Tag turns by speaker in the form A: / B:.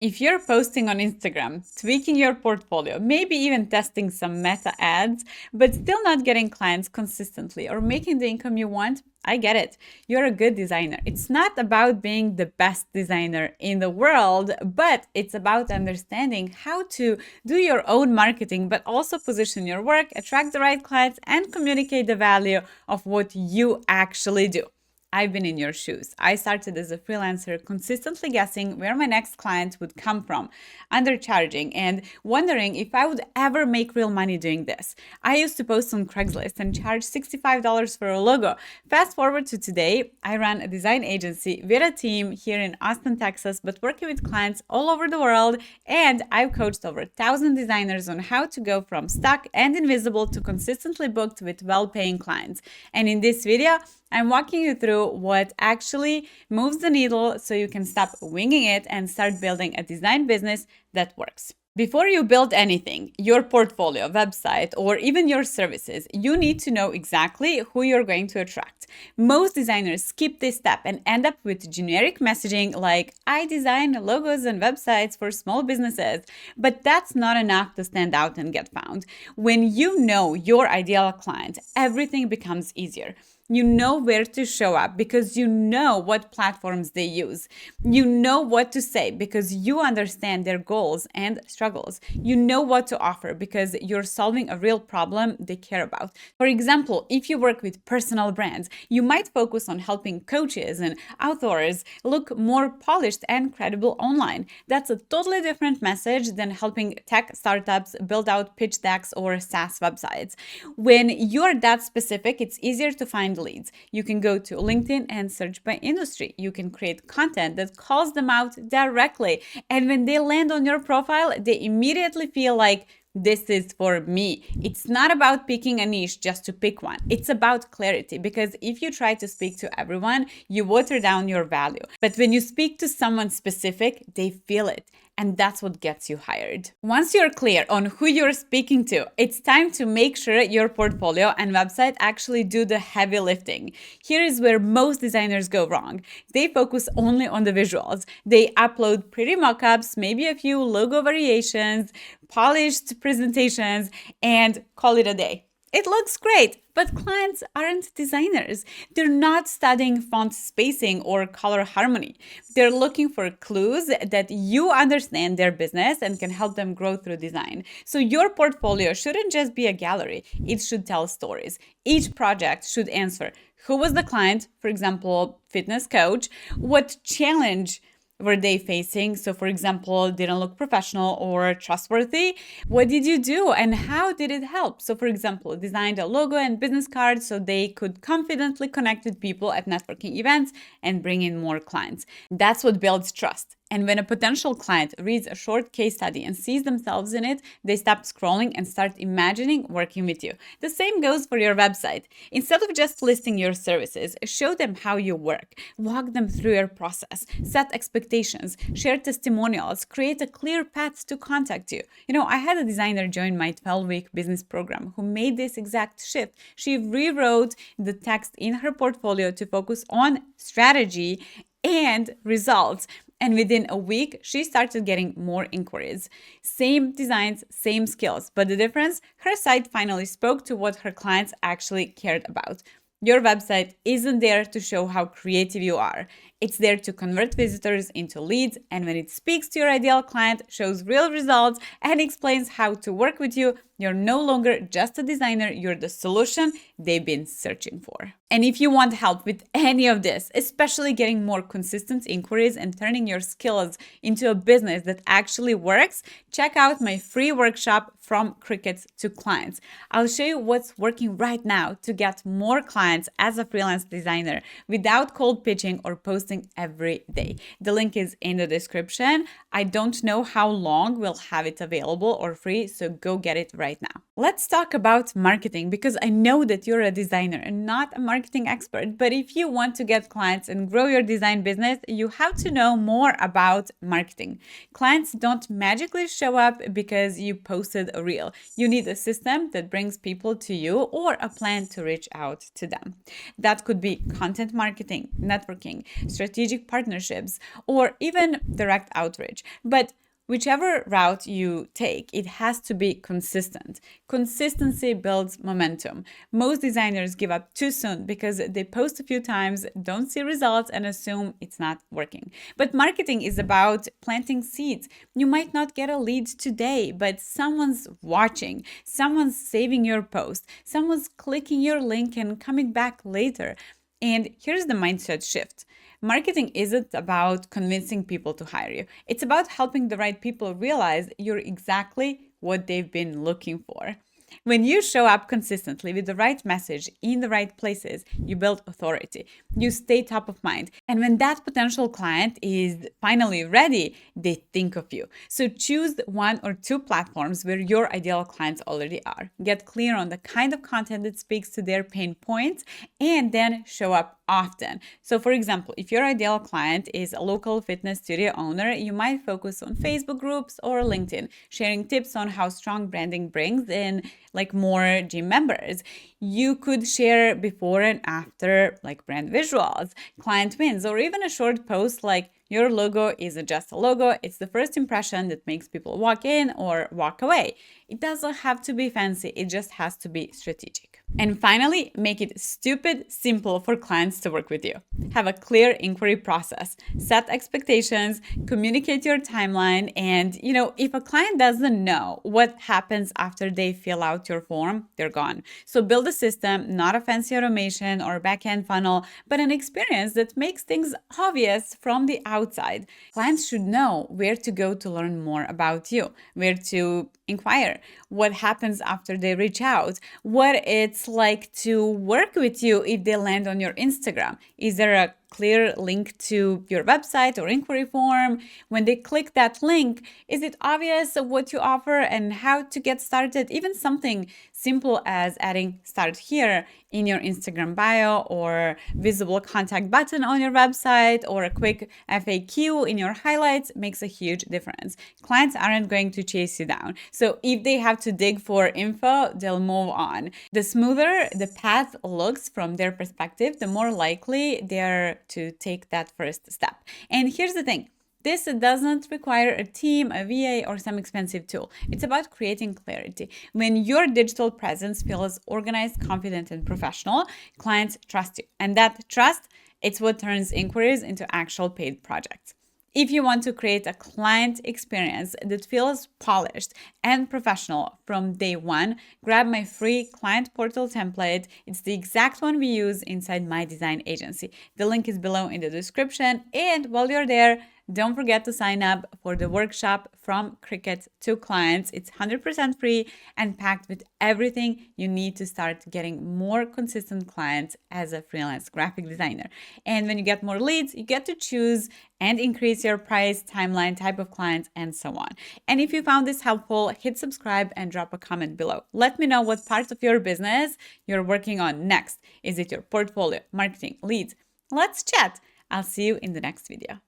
A: If you're posting on Instagram, tweaking your portfolio, maybe even testing some meta ads, but still not getting clients consistently or making the income you want, I get it. You're a good designer. It's not about being the best designer in the world, but it's about understanding how to do your own marketing, but also position your work, attract the right clients, and communicate the value of what you actually do. I've been in your shoes. I started as a freelancer, consistently guessing where my next client would come from, undercharging, and wondering if I would ever make real money doing this. I used to post on Craigslist and charge $65 for a logo. Fast forward to today, I run a design agency with a team here in Austin, Texas, but working with clients all over the world, and I've coached over 1,000 designers on how to go from stuck and invisible to consistently booked with well-paying clients. And in this video, I'm walking you through what actually moves the needle so you can stop winging it and start building a design business that works. Before you build anything, your portfolio, website, or even your services, you need to know exactly who you're going to attract. Most designers skip this step and end up with generic messaging like, I design logos and websites for small businesses. But that's not enough to stand out and get found. When you know your ideal client, everything becomes easier. You know where to show up because you know what platforms they use. You know what to say because you understand their goals and struggles. You know what to offer because you're solving a real problem they care about. For example, if you work with personal brands, you might focus on helping coaches and authors look more polished and credible online. That's a totally different message than helping tech startups build out pitch decks or SaaS websites. When you're that specific, it's easier to find leads. You can go to LinkedIn and search by industry. You can create content that calls them out directly. And when they land on your profile, they immediately feel like, this is for me. It's not about picking a niche just to pick one. It's about clarity, because if you try to speak to everyone, you water down your value. But when you speak to someone specific, they feel it. And that's what gets you hired. Once you're clear on who you're speaking to, it's time to make sure your portfolio and website actually do the heavy lifting. Here is where most designers go wrong. They focus only on the visuals. They upload pretty mockups, maybe a few logo variations, polished presentations, and call it a day. It looks great, but clients aren't designers. They're not studying font spacing or color harmony. They're looking for clues that you understand their business and can help them grow through design. So your portfolio shouldn't just be a gallery. It should tell stories. Each project should answer who was the client, for example, fitness coach, what challenge were they facing? So, for example, didn't look professional or trustworthy. What did you do and how did it help? So, for example, designed a logo and business card so they could confidently connect with people at networking events and bring in more clients. That's what builds trust. And when a potential client reads a short case study and sees themselves in it, they stop scrolling and start imagining working with you. The same goes for your website. Instead of just listing your services, show them how you work, walk them through your process, set expectations, share testimonials, create a clear path to contact you. I had a designer join my 12-week business program who made this exact shift. She rewrote the text in her portfolio to focus on strategy and results. And within a week, she started getting more inquiries. Same designs, same skills, but the difference, her site finally spoke to what her clients actually cared about. Your website isn't there to show how creative you are. It's there to convert visitors into leads, and when it speaks to your ideal client, shows real results, and explains how to work with you, you're no longer just a designer, you're the solution they've been searching for. And if you want help with any of this, especially getting more consistent inquiries and turning your skills into a business that actually works, check out my free workshop, From Crickets to Clients. I'll show you what's working right now to get more clients as a freelance designer without cold pitching or posting every day. The link is in the description. I don't know how long we'll have it available or free, so go get it right now. Let's talk about marketing because I know that you're a designer and not a marketing expert. But if you want to get clients and grow your design business, you have to know more about marketing. Clients don't magically show up because you posted a reel. You need a system that brings people to you or a plan to reach out to them. That could be content marketing, networking, strategic partnerships, or even direct outreach. But whichever route you take, it has to be consistent. Consistency builds momentum. Most designers give up too soon because they post a few times, don't see results, and assume it's not working. But marketing is about planting seeds. You might not get a lead today, but someone's watching, someone's saving your post, someone's clicking your link and coming back later. And here's the mindset shift. Marketing isn't about convincing people to hire you. It's about helping the right people realize you're exactly what they've been looking for. When you show up consistently with the right message in the right places, you build authority. You stay top of mind. And when that potential client is finally ready, they think of you. So choose one or two platforms where your ideal clients already are. Get clear on the kind of content that speaks to their pain points and then show up often. So, for example, if your ideal client is a local fitness studio owner, you might focus on Facebook groups or LinkedIn, sharing tips on how strong branding brings in like more gym members. You could share before and after like brand visuals, client wins, or even a short post like your logo isn't just a logo, it's the first impression that makes people walk in or walk away. It doesn't have to be fancy, it just has to be strategic. And finally, make it stupid simple for clients to work with you. Have a clear inquiry process, set expectations, communicate your timeline, and if a client doesn't know what happens after they fill out your form, they're gone. So build a system, not a fancy automation or back-end funnel, but an experience that makes things obvious from the outside. Clients should know where to go to learn more about you, where to inquire, what happens after they reach out, what it's like to work with you if they land on your Instagram. Is there a clear link to your website or inquiry form? When they click that link, is it obvious what you offer and how to get started? Even something simple as adding start here in your Instagram bio or visible contact button on your website or a quick FAQ in your highlights makes a huge difference. Clients aren't going to chase you down. So if they have to dig for info, they'll move on. The smoother the path looks from their perspective, the more likely they're to take that first step. And here's the thing. This doesn't require a team, a VA, or some expensive tool. It's about creating clarity. When your digital presence feels organized, confident, and professional, clients trust you. And that trust, it's what turns inquiries into actual paid projects. If you want to create a client experience that feels polished and professional from day one, grab my free client portal template. It's the exact one we use inside my design agency. The link is below in the description. And while you're there, don't forget to sign up for the workshop From Cricket to Clients. It's 100% free and packed with everything you need to start getting more consistent clients as a freelance graphic designer. And when you get more leads, you get to choose and increase your price, timeline, type of clients, and so on. And if you found this helpful, hit subscribe and drop a comment below. Let me know what parts of your business you're working on next. Is it your portfolio, marketing, leads? Let's chat. I'll see you in the next video.